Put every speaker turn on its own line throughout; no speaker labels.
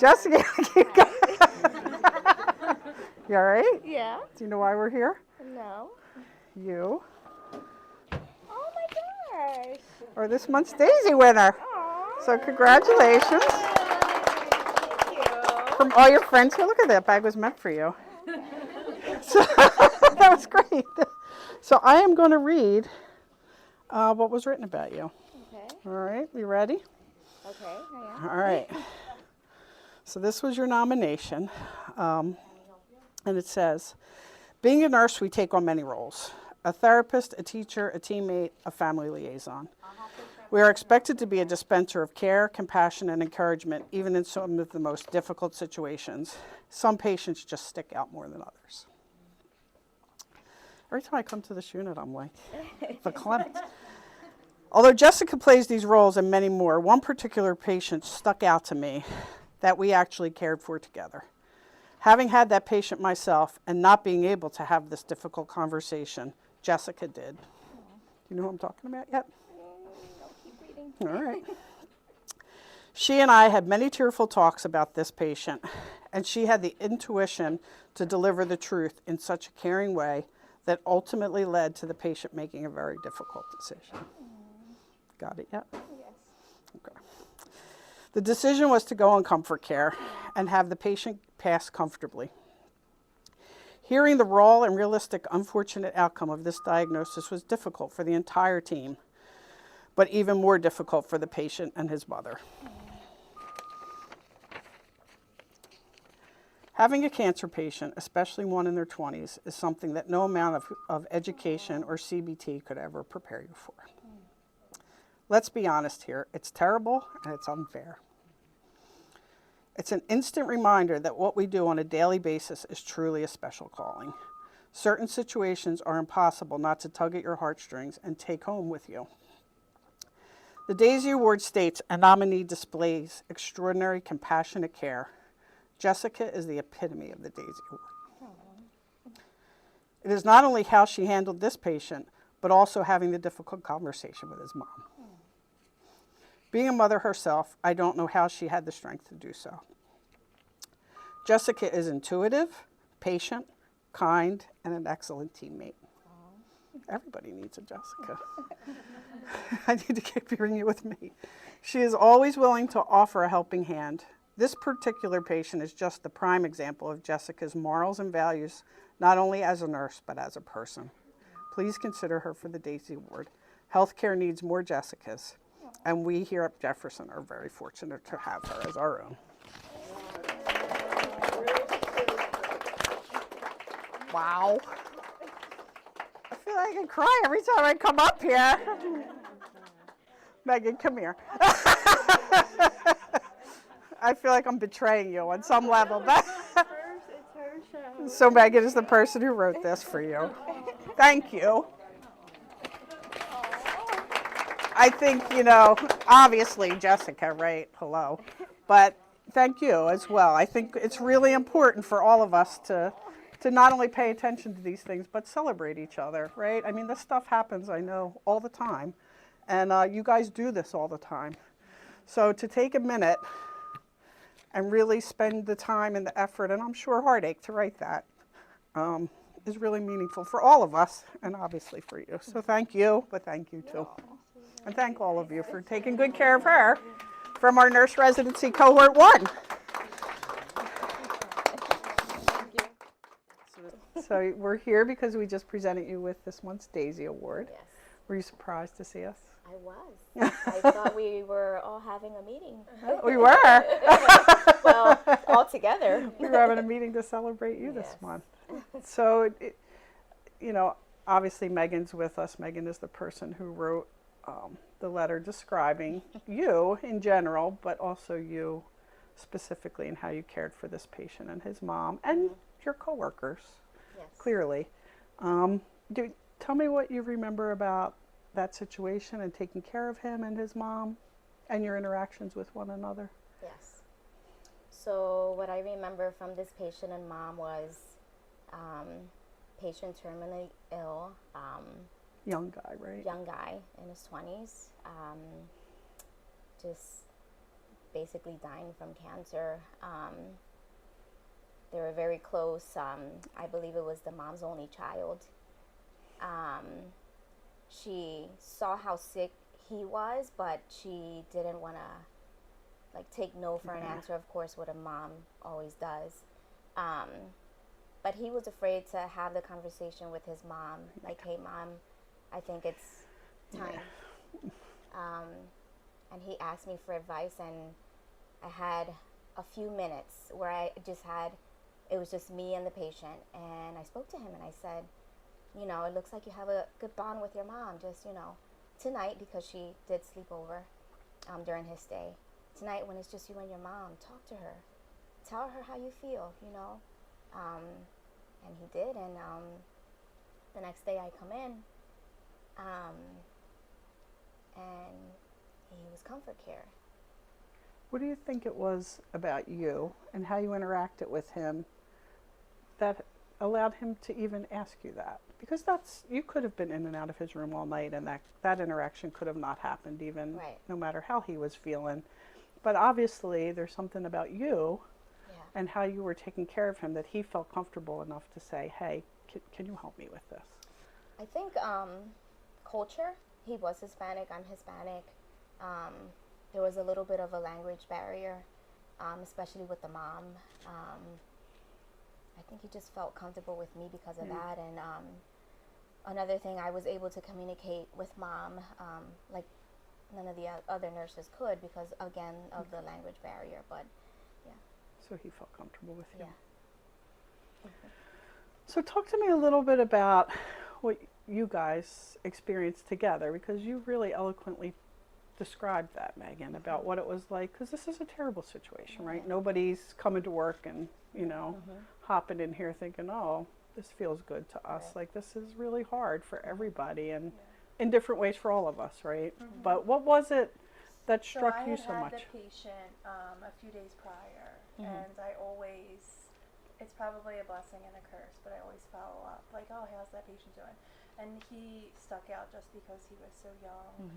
Jessica, keep going. You all right?
Yeah.
Do you know why we're here?
No.
You
Oh my gosh.
are this month's Daisy winner.
Aww.
So congratulations.
Thank you.
From all your friends here. Look at that bag was meant for you. So, that was great. So I am going to read what was written about you.
Okay.
All right, you ready?
Okay, I am.
All right. So this was your nomination. And it says, being a nurse, we take on many roles. A therapist, a teacher, a teammate, a family liaison. We are expected to be a dispenser of care, compassion, and encouragement, even in some of the most difficult situations. Some patients just stick out more than others. Every time I come to this unit, I'm like, verklempt. Although Jessica plays these roles and many more, one particular patient stuck out to me that we actually cared for together. Having had that patient myself and not being able to have this difficult conversation, Jessica did. Do you know who I'm talking about yet?
No, keep reading.
All right. She and I had many tearful talks about this patient, and she had the intuition to deliver the truth in such a caring way that ultimately led to the patient making a very difficult decision. Got it yet?
Yes.
Okay. The decision was to go on comfort care and have the patient pass comfortably. Hearing the raw and realistic unfortunate outcome of this diagnosis was difficult for the entire team, but even more difficult for the patient and his mother. Having a cancer patient, especially one in their 20s, is something that no amount of education or CBT could ever prepare you for. Let's be honest here, it's terrible and it's unfair. It's an instant reminder that what we do on a daily basis is truly a special calling. Certain situations are impossible not to tug at your heartstrings and take home with you. The Daisy Award states a nominee displays extraordinary compassionate care. Jessica is the epitome of the Daisy Award. It is not only how she handled this patient, but also having the difficult conversation with his mom. Being a mother herself, I don't know how she had the strength to do so. Jessica is intuitive, patient, kind, and an excellent teammate. Everybody needs a Jessica. I need to keep hearing you with me. She is always willing to offer a helping hand. This particular patient is just the prime example of Jessica's morals and values, not only as a nurse, but as a person. Please consider her for the Daisy Award. Healthcare needs more Jessicas, and we here at Jefferson are very fortunate to have her as our own. Wow. I feel like I can cry every time I come up here. Megan, come here. I feel like I'm betraying you on some level. But
It's her show.
so Megan is the person who wrote this for you. Thank you. I think, obviously Jessica, right? Hello. But thank you as well. I think it's really important for all of us to not only pay attention to these things, but celebrate each other, right? I mean, this stuff happens, I know, all the time. And you guys do this all the time. So to take a minute and really spend the time and the effort, and I'm sure heartache to write that, is really meaningful for all of us, and obviously for you. So thank you, but thank you too. And thank all of you for taking good care of her from our nurse residency cohort 1. So we're here because we just presented you with this month's Daisy Award.
Yes.
Were you surprised to see us?
I was. I thought we were all having a meeting.
We were.
Well, all together.
We were having a meeting to celebrate you this month. So, obviously Megan's with us. Megan is the person who wrote the letter describing you in general, but also you specifically and how you cared for this patient and his mom and your coworkers.
Yes.
Clearly. Tell me what you remember about that situation and taking care of him and his mom and your interactions with one another.
Yes. So what I remember from this patient and mom was patient terminally ill.
Young guy, right?
Young guy in his 20s. Just basically dying from cancer. They were very close. I believe it was the mom's only child. She saw how sick he was, but she didn't want to like take no for an answer, of course, what a mom always does. But he was afraid to have the conversation with his mom, like, hey, Mom, I think it's time. And he asked me for advice, and I had a few minutes where it was just me and the patient, and I spoke to him, and I said, you know, it looks like you have a good bond with your mom, just, you know, tonight, because she did sleep over during his stay. Tonight, when it's just you and your mom, talk to her. Tell her how you feel, you know. And he did, and the next day I come in, and he was comfort care.
What do you think it was about you and how you interacted with him that allowed him to even ask you that? Because you could have been in and out of his room all night, and that interaction could have not happened even, no matter how he was feeling. But obviously there's something about you and how you were taking care of him that he felt comfortable enough to say, hey, can you help me with this?
I think culture. He was Hispanic, I'm Hispanic. There was a little bit of a language barrier, especially with the mom. I think he just felt comfortable with me because of that. And another thing, I was able to communicate with Mom like none of the other nurses could because, again, of the language barrier. But
so he felt comfortable with you.
Yeah.
So talk to me a little bit about what you guys experienced together, because you really eloquently described that, Megan, about what it was like, because this is a terrible situation, right? Nobody's coming to work and, you know, hopping in here thinking, oh, this feels good to us. Like, this is really hard for everybody, and in different ways for all of us, right? But what was it that struck you so much?
I had the patient a few days prior, and I always, it's probably a blessing and a curse, but I always follow up, like, oh, how's that patient doing? And he stuck out just because he was so young,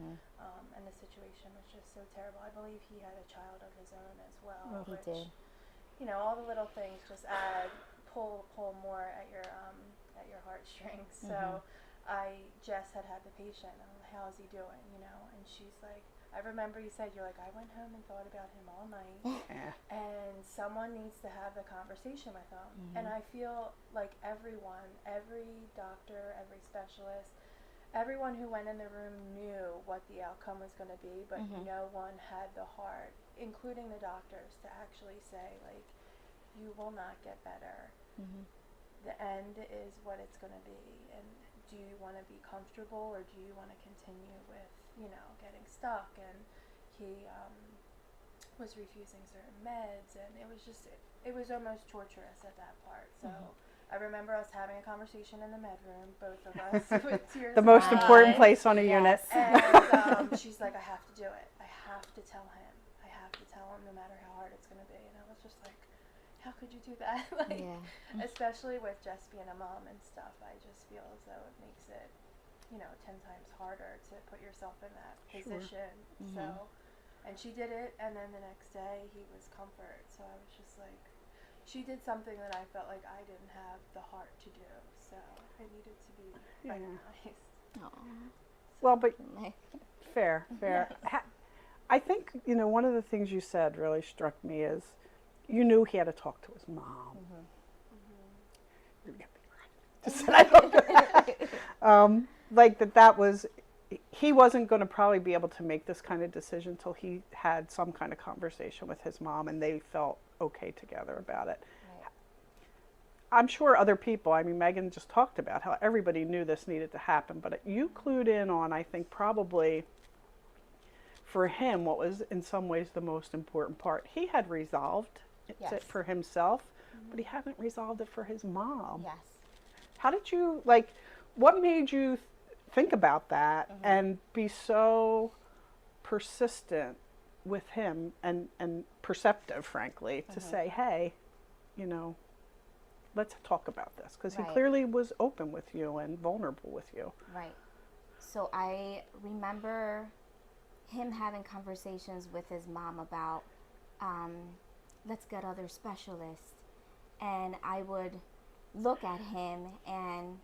and the situation was just so terrible. I believe he had a child of his own as well,
He did.
you know, all the little things just pull more at your heartstrings. So Jess had the patient, how's he doing, you know, and she's like, I remember you said, you're like, I went home and thought about him all night, and someone needs to have the conversation with him. And I feel like everyone, every doctor, every specialist, everyone who went in the room knew what the outcome was going to be, but no one had the heart, including the doctors, to actually say, like, you will not get better. The end is what it's going to be, and do you want to be comfortable, or do you want to continue with, you know, getting stuck? And he was refusing certain meds, and it was almost torturous at that part. So I remember us having a conversation in the med room, both of us, with tears.
The most important place on a unit.
And she's like, I have to do it. I have to tell him. I have to tell him, no matter how hard it's going to be. And I was just like, how could you do that? Like, especially with just being a mom and stuff, I just feel as though it makes it, you know, 10 times harder to put yourself in that position. So, and she did it, and then the next day he was comfort. So I was just like, she did something that I felt like I didn't have the heart to do. So it needed to be recognized.
Well, but fair. I think, you know, one of the things you said really struck me is you knew he had to talk to his mom. Like that was, he wasn't going to probably be able to make this kind of decision until he had some kind of conversation with his mom and they felt okay together about it. I'm sure other people, I mean, Megan just talked about how everybody knew this needed to happen, but you clued in on, I think, probably for him what was in some ways the most important part. He had resolved it for himself, but he hadn't resolved it for his mom. How did you, like, what made you think about that and be so persistent with him and perceptive, frankly, to say, hey, you know, let's talk about this? Because he clearly was open with you and vulnerable with you.
So I remember him having conversations with his mom about let's get other specialists. And I would look at him, and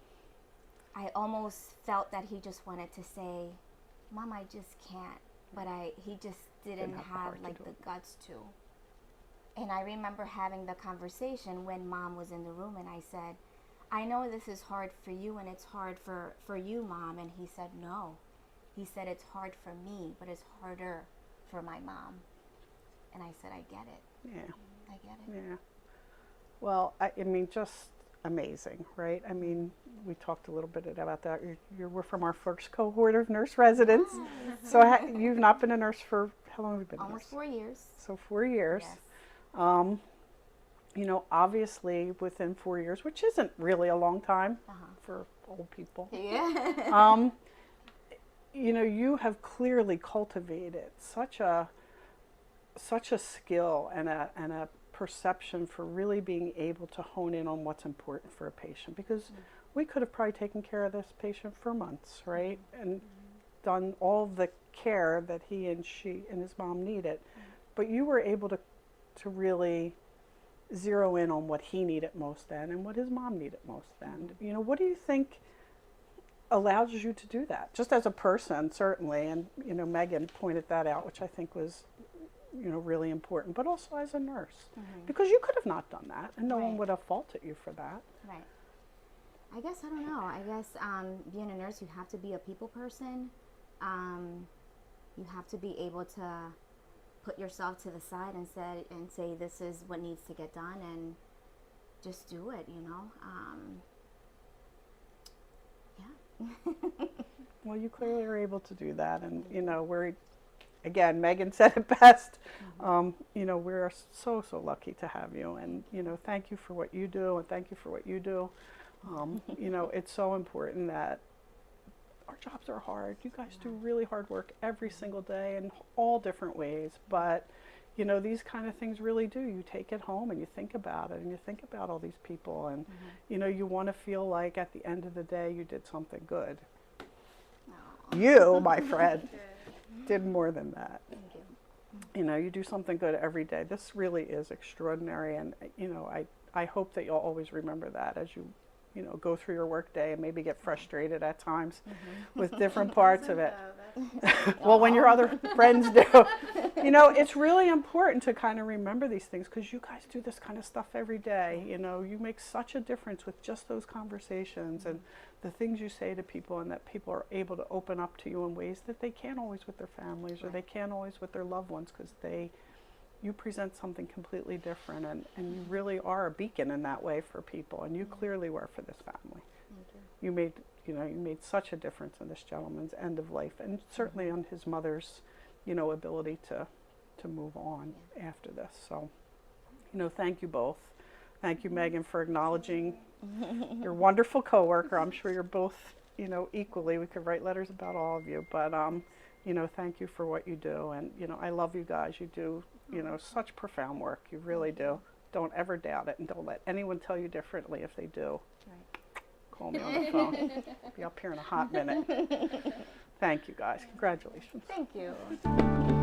I almost felt that he just wanted to say, Mom, I just can't. But he just didn't have like the guts to. And I remember having the conversation when Mom was in the room, and I said, I know this is hard for you, and it's hard for you, Mom. And he said, no. He said, it's hard for me, but it's harder for my mom. And I said, I get it.
Yeah.
I get it.
Yeah. Well, I mean, just amazing, right? I mean, we talked a little bit about that. You were from our first cohort of nurse residents. So you've not been a nurse for, how long have you been a nurse?
Almost 4 years.
So 4 years.
Yes.
You know, obviously within 4 years, which isn't really a long time for old people.
Yeah.
You know, you have clearly cultivated such a skill and a perception for really being able to hone in on what's important for a patient, because we could have probably taken care of this patient for months, right? And done all the care that he and she and his mom needed. But you were able to really zero in on what he needed most then and what his mom needed most then. You know, what do you think allows you to do that? Just as a person, certainly, and, you know, Megan pointed that out, which I think was, you know, really important, but also as a nurse. Because you could have not done that, and no one would have faulted you for that.
Right. I guess, I don't know. I guess being a nurse, you have to be a people person. You have to be able to put yourself to the side and say this is what needs to get done, and just do it, you know. Yeah.
Well, you clearly are able to do that, and you know, again, Megan said it best. You know, we're so lucky to have you, and you know, thank you for what you do, and thank you for what you do. You know, it's so important that our jobs are hard. You guys do really hard work every single day in all different ways, but you know, these kind of things really do. You take it home and you think about it, and you think about all these people, and you know, you want to feel like at the end of the day you did something good. You, my friend, did more than that.
Thank you.
You know, you do something good every day. This really is extraordinary, and you know, I hope that you'll always remember that as you know, go through your work day and maybe get frustrated at times with different parts of it. Well, when your other friends do. You know, it's really important to kind of remember these things, because you guys do this kind of stuff every day. You know, you make such a difference with just those conversations and the things you say to people, and that people are able to open up to you in ways that they can't always with their families, or they can't always with their loved ones, because you present something completely different, and you really are a beacon in that way for people, and you clearly were for this family.
Thank you.
You made such a difference in this gentleman's end of life, and certainly on his mother's, you know, ability to move on after this. So, you know, thank you both. Thank you, Megan, for acknowledging your wonderful coworker. I'm sure you're both, you know, equally. We could write letters about all of you, but you know, thank you for what you do, and you know, I love you guys. You do, you know, such profound work. You really do. Don't ever doubt it, and don't let anyone tell you differently. If they do, call me on the phone. I'll be up here in a hot minute. Thank you, guys. Congratulations.
Thank you.